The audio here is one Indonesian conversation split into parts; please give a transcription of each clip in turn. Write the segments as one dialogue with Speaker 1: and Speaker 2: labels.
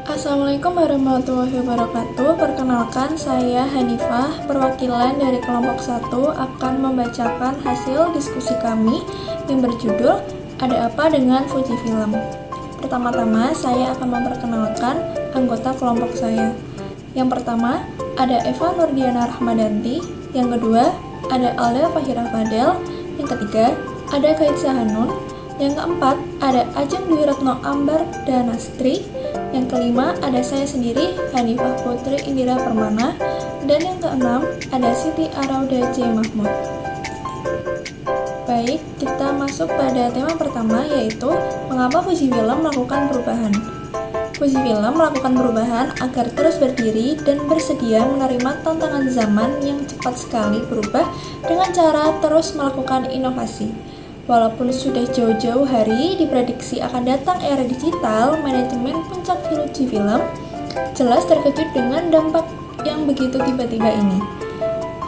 Speaker 1: Assalamualaikum warahmatullahi wabarakatuh. Perkenalkan, saya Hanifah, perwakilan dari kelompok 1 akan membacakan hasil diskusi kami yang berjudul Ada Apa Dengan Fujifilm. Pertama-tama, saya akan memperkenalkan anggota kelompok saya. Yang pertama, ada Eva Nurdiana Rahmadanti. Yang kedua, ada Alda Fahira Fadel. Yang ketiga, ada Kaitsa Hanun. Yang keempat, ada Ajeng Dwi Retno Ambar Danastri. Yang kelima, ada saya sendiri, Hanifah Putri Indira Permana. Dan yang keenam, ada Siti Arauda J. Mahmud. Baik, kita masuk pada tema pertama, yaitu mengapa Fujifilm melakukan perubahan. Fujifilm melakukan perubahan agar terus berdiri dan bersedia menerima tantangan zaman yang cepat sekali berubah dengan cara terus melakukan inovasi. Walaupun sudah jauh-jauh hari diprediksi akan datang era digital, manajemen puncak Fujifilm jelas terkejut dengan dampak yang begitu tiba-tiba ini.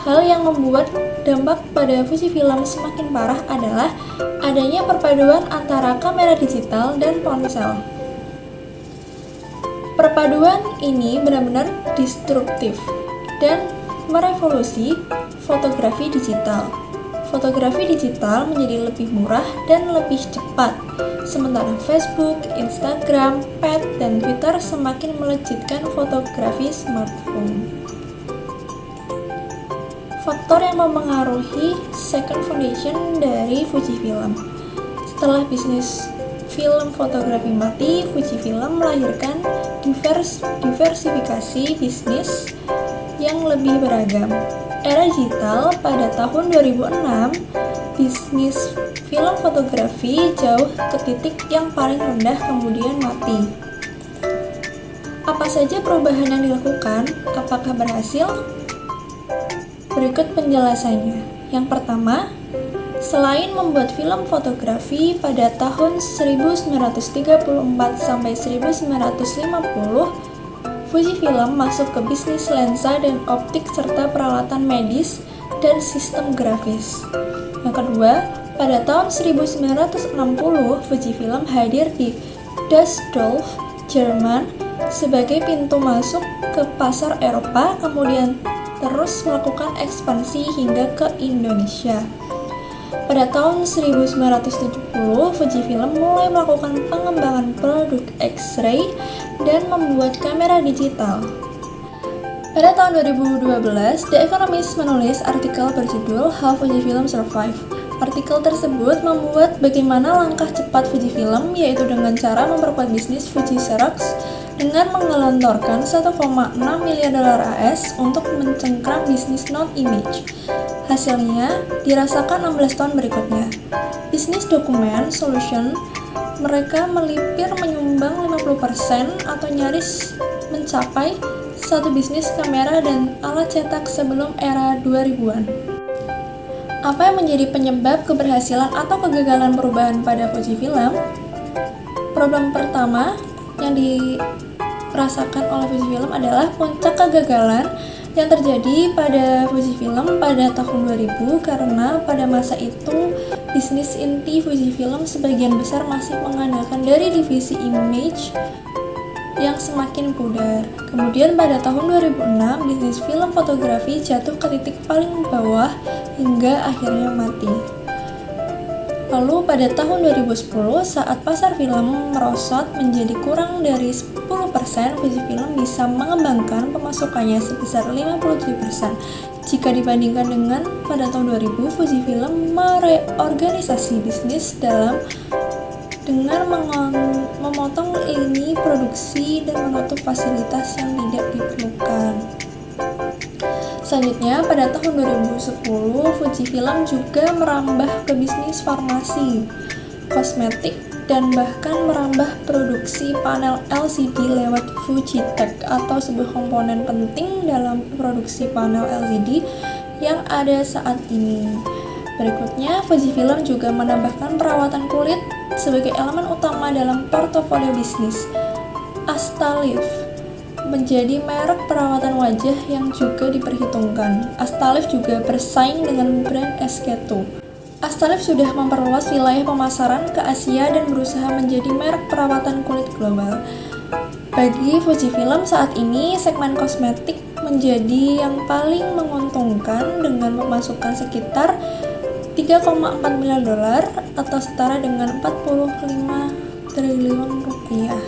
Speaker 1: Hal yang membuat dampak pada Fujifilm semakin parah adalah adanya perpaduan antara kamera digital dan ponsel. Perpaduan ini benar-benar destruktif dan merevolusi fotografi digital. Fotografi digital menjadi lebih murah dan lebih cepat, sementara Facebook, Instagram, Pet, dan Twitter semakin melejitkan fotografi smartphone. Faktor yang mempengaruhi second foundation dari Fujifilm. Setelah bisnis film fotografi mati, Fujifilm melahirkan diversifikasi bisnis yang lebih beragam. Era digital pada tahun 2006, bisnis film fotografi jauh ke titik yang paling rendah kemudian mati. Apa saja perubahan yang dilakukan? Apakah berhasil? Berikut penjelasannya. Yang pertama, selain membuat film fotografi pada tahun 1934 sampai 1950, Fujifilm masuk ke bisnis lensa dan optik serta peralatan medis dan sistem grafis. Yang kedua, pada tahun 1960, Fujifilm hadir di Düsseldorf, Jerman sebagai pintu masuk ke pasar Eropa, kemudian terus melakukan ekspansi hingga ke Indonesia. Pada tahun 1970, Fujifilm mulai melakukan pengembangan produk X-ray dan membuat kamera digital. Pada tahun 2012, The Economist menulis artikel berjudul How Fujifilm Survive. Artikel tersebut membuat bagaimana langkah cepat Fujifilm, yaitu dengan cara memperkuat bisnis Fuji Xerox dengan menggelontorkan 1,6 miliar dolar AS untuk mencengkram bisnis non-image. Hasilnya dirasakan 16 tahun berikutnya. Bisnis dokumen solution mereka melipir menyumbang 50% atau nyaris mencapai satu bisnis kamera dan alat cetak sebelum era 2000-an. Apa yang menjadi penyebab keberhasilan atau kegagalan perubahan pada Fujifilm? Problem pertama yang dirasakan oleh Fujifilm adalah puncak kegagalan yang terjadi pada Fujifilm pada tahun 2000 karena pada masa itu bisnis inti Fujifilm sebagian besar masih mengandalkan dari divisi image yang semakin pudar. Kemudian pada tahun 2006 bisnis film fotografi jatuh ke titik paling bawah hingga akhirnya mati. Lalu pada tahun 2010 saat pasar film merosot menjadi kurang dari 10%, Fujifilm bisa mengembangkan pemasukannya sebesar 57%. Jika dibandingkan dengan pada tahun 2000, Fujifilm mereorganisasi bisnis dengan memotong lini produksi dan menutup fasilitas yang tidak diperlukan. Selanjutnya, pada tahun 2010, Fujifilm juga merambah ke bisnis farmasi, kosmetik, dan bahkan merambah produksi panel LCD lewat Fujitech atau sebuah komponen penting dalam produksi panel LCD yang ada saat ini. Berikutnya, Fujifilm juga menambahkan perawatan kulit sebagai elemen utama dalam portofolio bisnis. Astalif menjadi merek perawatan wajah yang juga diperhitungkan. Astalif juga bersaing dengan brand SK2. Astalif sudah memperluas wilayah pemasaran ke Asia dan berusaha menjadi merek perawatan kulit global. Bagi Fujifilm saat ini, segmen kosmetik menjadi yang paling menguntungkan dengan pemasukan sekitar 3,4 miliar dolar atau setara dengan 45 triliun rupiah.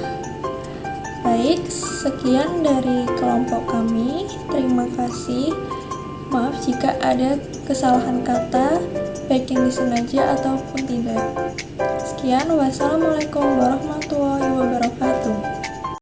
Speaker 1: Baik, sekian dari kelompok kami. Terima kasih. Maaf jika ada kesalahan kata, baik yang disengaja ataupun tidak. Sekian, wassalamualaikum warahmatullahi wabarakatuh.